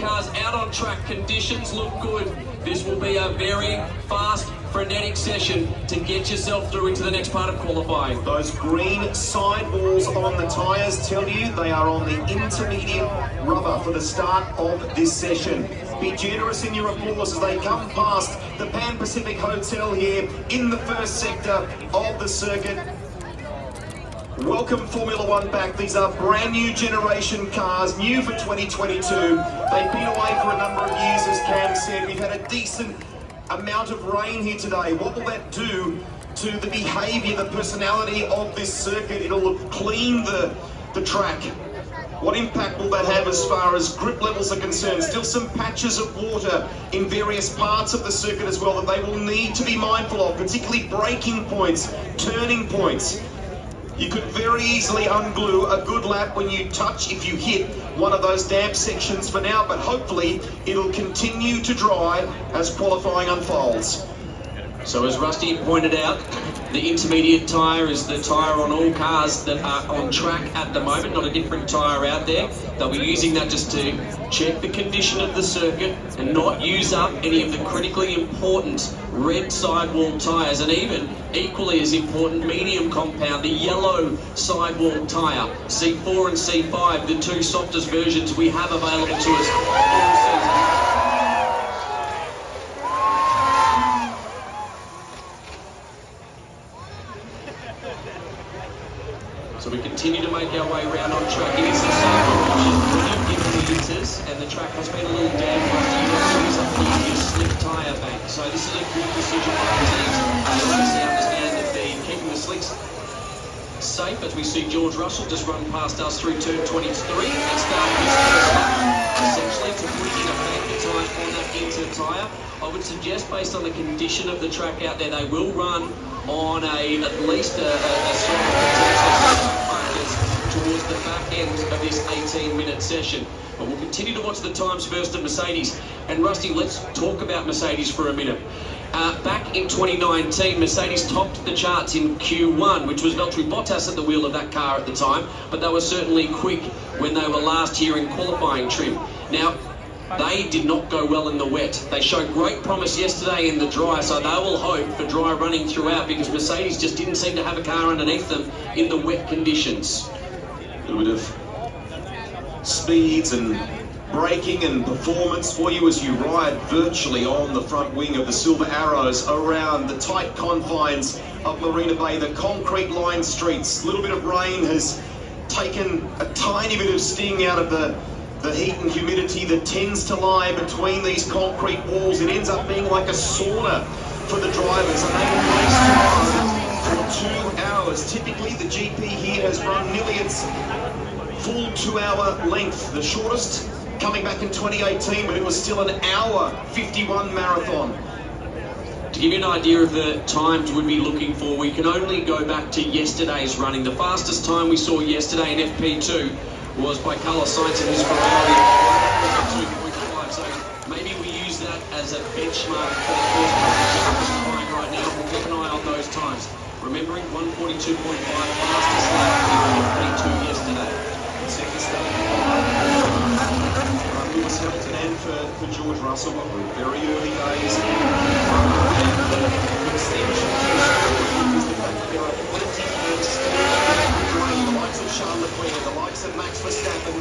cars out on track. Conditions look good. This will be a very fast, frenetic session to get yourself through into the next part of qualifying. Those green sidewalls on the tyres tell you they are on the intermediate rubber for the start of this session. Be generous in your applause as they come past the Pan Pacific Hotel here in the first sector of the circuit. Welcome Formula One back. These are brand new generation cars, new for 2022. They've been away for a number of years, as Cam said. We've had a decent amount of rain here today. What will that do to the behaviour, the personality of this circuit? It'll clean the track. What impact will that have as far as grip levels are concerned? Still some patches of water in various parts of the circuit as well that they will need to be mindful of, particularly braking points, turning points. You could very easily unglue a good lap when you touch, if you hit one of those damp sections for now, but hopefully it'll continue to dry as qualifying unfolds. So as Rusty pointed out, the intermediate tyre is the tyre on all cars that are on track at the moment, not a different tyre out there. They'll be using that just to check the condition of the circuit and not use up any of the critically important red sidewall tyres, and even equally as important, medium compound, the yellow sidewall tyre. C4 and C5, the two softest versions we have available to us all season. So we continue to make our way around on track. It is the same option given the meters, and the track has been a little damp after you use up the slip tyre bank. So this is a good decision for the teams. They obviously understand that they're keeping the slicks safe as we see George Russell just run past us through turn 23 and start his first lap, essentially to put in a bank of time on that inter tyre. I would suggest, based on the condition of the track out there, they will run on at least a sort of focus towards the back end of this 18-minute session. But we'll continue to watch the times first of Mercedes. And Rusty, let's talk about Mercedes for a minute. Back in 2019, Mercedes topped the charts in Q1, which was Valtteri Bottas at the wheel of that car at the time, but they were certainly quick when they were last here in qualifying trim. Now, they did not go well in the wet. They showed great promise yesterday in the dry, so they will hope for dry running throughout, because Mercedes just didn't seem to have a car underneath them in the wet conditions. A little bit of speeds and braking and performance for you as you ride virtually on the front wing of the Silver Arrows around the tight confines of Marina Bay, the concrete lined streets. A little bit of rain has taken a tiny bit of sting out of the heat and humidity that tends to lie between these concrete walls. It ends up being like a sauna for the drivers, and they will race tomorrow for 2 hours. Typically, the GP here has run nearly its full 2-hour length. The shortest coming back in 2018, but it was still an hour 51 marathon. To give you an idea of the times we'd be looking for, we can only go back to yesterday's running. The fastest time we saw yesterday in FP2 was by Carlos Sainz in his Ferrari, 2.5. So maybe we use that as a benchmark for the first time right now. We'll keep an eye on those times. Remembering 142.5 fastest lap in FP2 yesterday. Second start. Lewis Hamilton and for George Russell, but we're very early days. And the extension is the fact that there are plenty of the likes of Charles Leclerc, the likes of Max Verstappen,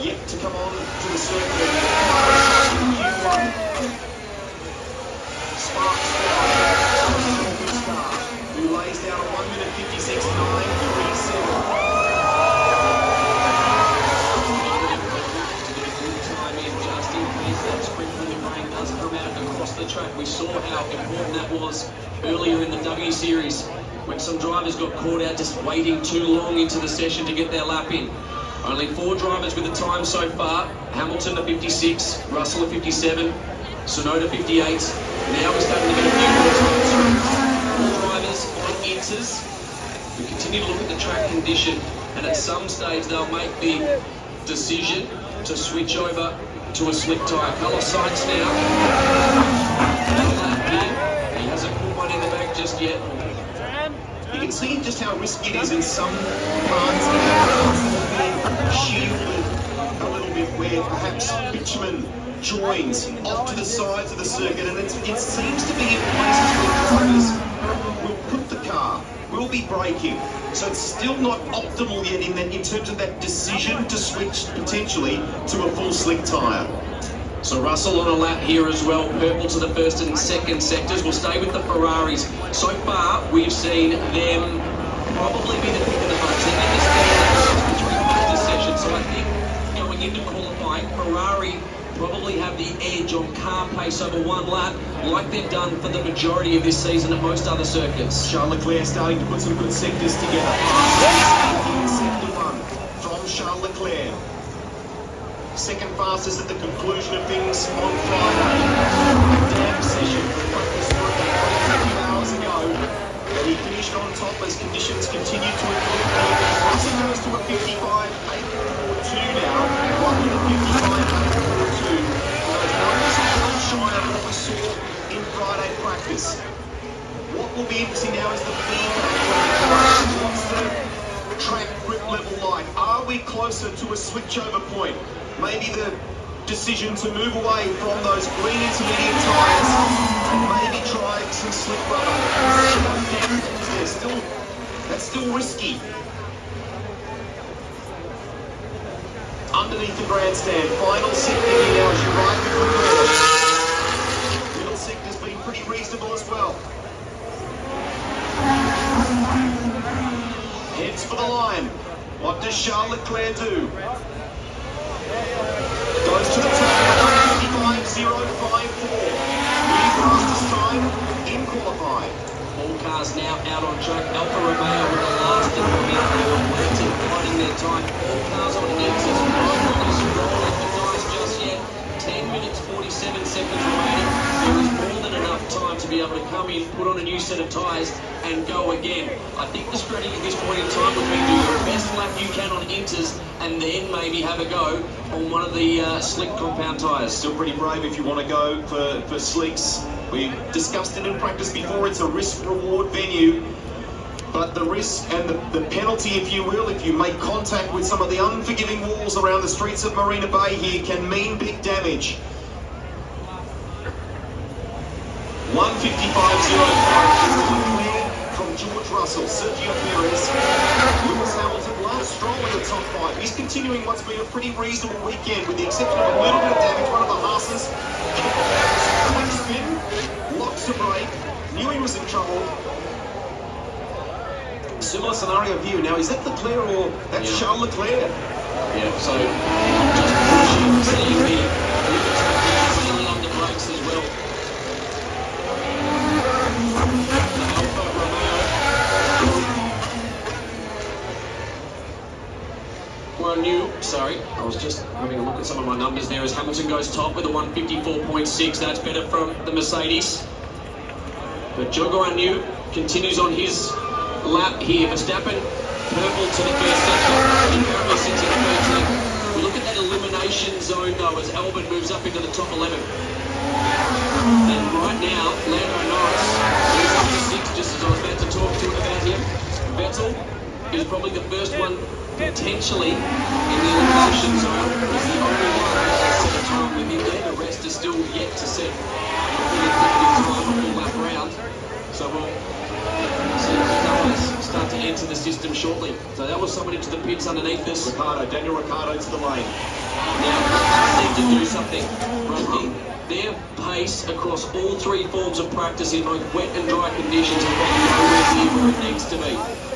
yet to come on to the circuit. Sparks who lays down a 1 minute 56.937. The track. We saw how important that was earlier in the W Series when some drivers got caught out just waiting too long into the session to get their lap in. Only 4 drivers with a time so far. Hamilton a 56, Russell a 57, Tsunoda 58. Now we're starting to get a few more times. 4 drivers on inters. We continue to look at the track condition, and at some stage they'll make the decision to switch over to a slick tyre. Carlos Sainz now. He hasn't put one in the back just yet. You can see just how risky it is in some parts. Shielded a little bit where perhaps bitumen joins off to the sides of the circuit, and it seems to be in places where drivers will put the car, will be braking. So it's still not optimal yet in terms of that decision to switch potentially to a full slick tyre. So Russell on a lap here as well, purple to the first and second sectors. We'll stay with the Ferraris. So far, we've seen them probably be the pick of the bunch. They're in the three-practice session, so I think going into qualifying, Ferrari probably have the edge on car pace over one lap, like they've done for the majority of this season at most other circuits. Charles Leclerc starting to put some good sectors together. Sector 1 from Charles Leclerc. Second fastest at the conclusion of things on Friday. A damn session from this 20 hours ago. And he finished on top as conditions continued to improve. Russell goes to a 55.842 now. One with a 55.842. Those numbers are well shy of what we saw in Friday practice. What will be interesting now is the feedback from the car. What's the track grip level like? Are we closer to a switchover point? Maybe the decision to move away from those green intermediate tyres and maybe try some slick rubber. That's still risky. Underneath the grandstand, final sector here now as you ride with the middle sector's been pretty reasonable as well. Heads for the line. What does Charles Leclerc do? Goes to the top, 155.054. New fastest time in qualifying. All cars now out on track. Alfa Romeo with the last of them out. They were waiting, finding their time. All cars on exit. Nobody's rolling the dice just yet. 10 minutes, 47 seconds remaining. There is more than enough time to be able to come in, put on a new set of tyres and go again. I think the strategy at this point in time would be do the best lap you can on inters and then maybe have a go on one of the slick compound tyres. Still pretty brave if you want to go for slicks. We discussed it in practice before. It's a risk-reward venue. But the risk and the penalty, if you will, if you make contact with some of the unforgiving walls around the streets of Marina Bay here, can mean big damage. 155.05 from George Russell, Sergio Perez, Lewis Hamilton, Lance Stroll in the top five. He's continuing what's been a pretty reasonable weekend, with the exception of a little bit of damage. One of the Haas's quick spin, locks the brake, knew he was in trouble. Similar scenario here. Now, is that Leclerc or that's Charles Leclerc? Yeah, so just pushing, seeing me, stealing on the brakes as well. The Alfa Romeo. Well, new, sorry, I was just having a look at some of my numbers there as Hamilton goes top with a 154.6. That's better from the Mercedes. But Jogo New continues on his lap here. Verstappen, purple to the first section. He currently sits in the 13th. We look at that elimination zone though as Albon moves up into the top 11. And right now, Lando Norris moves up to 6, just as I was about to talk to him about him. Vettel is probably the first one potentially in the elimination zone. He's the only one that has set a time within there. The rest is still yet to set a full time full lap round. So we'll see the numbers start to enter the system shortly. So that was someone into the pits underneath us. Daniel Ricciardo to the lane. Now, they need to do something. Rusty, their pace across all three forms of practice in both wet and dry conditions is probably nowhere near where it needs to be.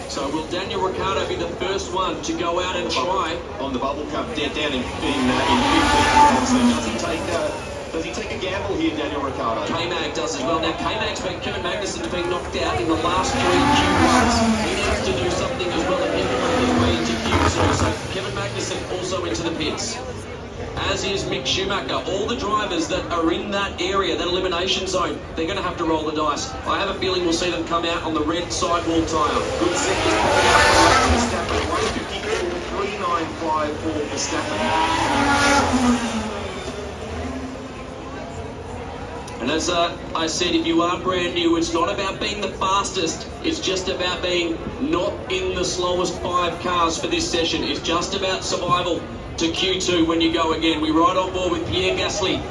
So will Daniel Ricciardo be the first one to go out and try on the bubble cup down in 15th? So does he take a gamble here, Daniel Ricciardo? K-Mag does as well. Now, Kevin Magnussen's been knocked out in the last 3 Q1s. He needs to do something as well if he can make his way into Q2. So Kevin Magnussen also into the pits. As is Mick Schumacher. All the drivers that are in that area, that elimination zone, they're going to have to roll the dice. I have a feeling we'll see them come out on the red sidewall tyre. Good second for Verstappen. 154.395 for Verstappen. And as I said, if you are brand new, it's not about being the fastest. It's just about being not in the slowest 5 cars for this session. It's just about survival. to Q2 when you go again. We ride on board with Pierre Gasly.